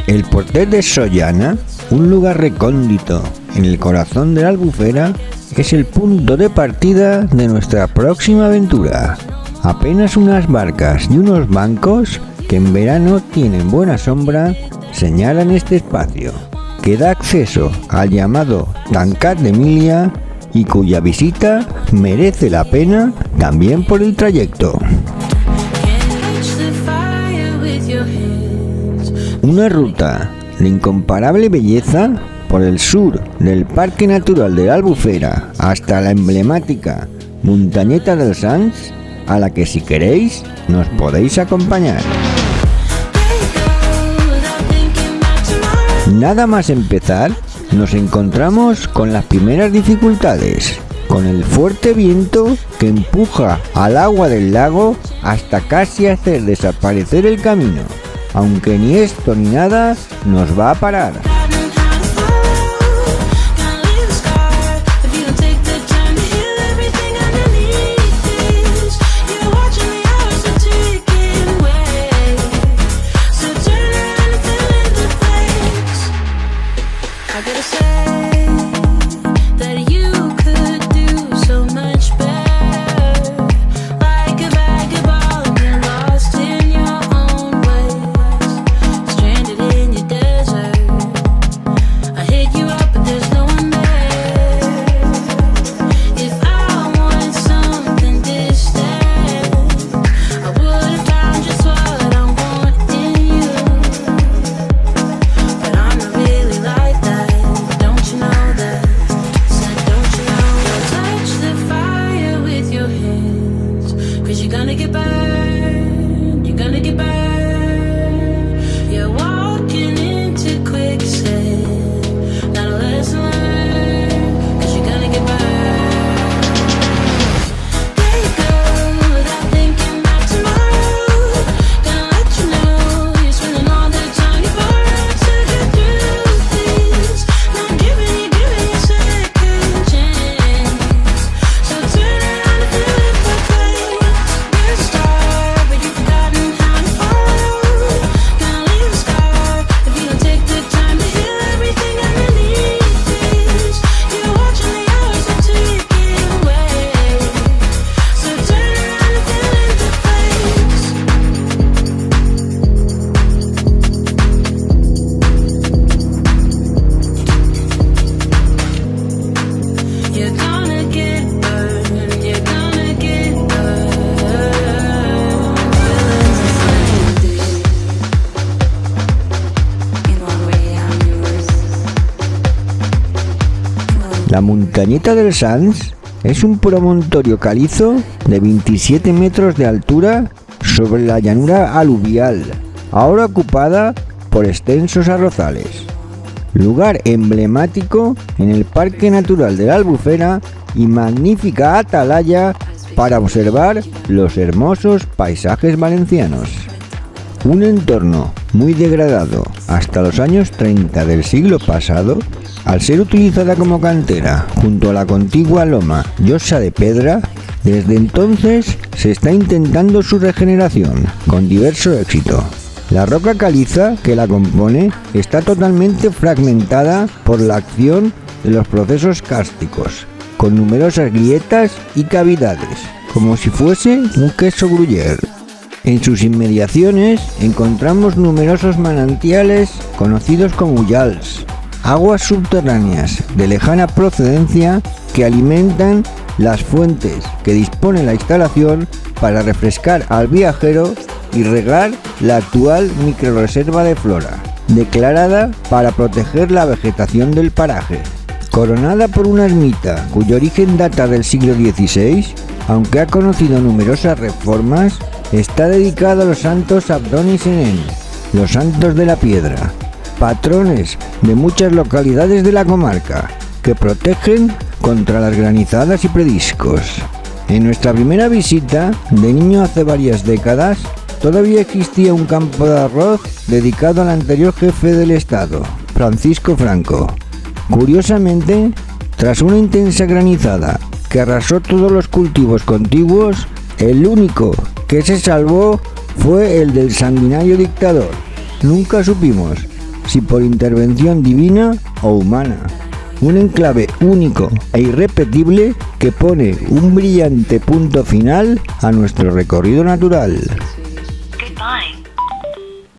El Portet de Sollana, un lugar recóndito en el corazón de la Albufera, es el punto de partida de nuestra próxima aventura. Apenas unas barcas y unos bancos que en verano tienen buena sombra señalan este espacio, que da acceso al llamado Tancat de Emilia y cuya visita merece la pena también por el trayecto. Una ruta de incomparable belleza por el sur del Parque Natural de la Albufera hasta la emblemática Montañeta del Sants, a la que si queréis nos podéis acompañar. Nada más empezar, nos encontramos con las primeras dificultades, con el fuerte viento que empuja al agua del lago hasta casi hacer desaparecer el camino, aunque ni esto ni nada nos va a parar. La Montañeta del Sants es un promontorio calizo de 27 metros de altura sobre la llanura aluvial, ahora ocupada por extensos arrozales. Lugar emblemático en el Parque Natural de la Albufera y magnífica atalaya para observar los hermosos paisajes valencianos. Un entorno muy degradado hasta los años 30 del siglo pasado, al ser utilizada como cantera junto a la contigua loma Llosa de Pedra, desde entonces se está intentando su regeneración con diverso éxito. La roca caliza que la compone está totalmente fragmentada por la acción de los procesos kársticos, con numerosas grietas y cavidades, como si fuese un queso gruyère. En sus inmediaciones encontramos numerosos manantiales conocidos como ullals, aguas subterráneas de lejana procedencia que alimentan las fuentes que dispone la instalación para refrescar al viajero y regar la actual microrreserva de flora, declarada para proteger la vegetación del paraje. Coronada por una ermita cuyo origen data del siglo XVI, aunque ha conocido numerosas reformas, está dedicada a los santos Abdón y Senén, los santos de la piedra, patrones de muchas localidades de la comarca, que protegen contra las granizadas y prediscos. En nuestra primera visita, de niño hace varias décadas, todavía existía un campo de arroz dedicado al anterior jefe del Estado, Francisco Franco. Curiosamente, tras una intensa granizada que arrasó todos los cultivos contiguos, el único que se salvó fue el del sanguinario dictador. Nunca supimos si por intervención divina o humana. Un enclave único e irrepetible que pone un brillante punto final a nuestro recorrido natural.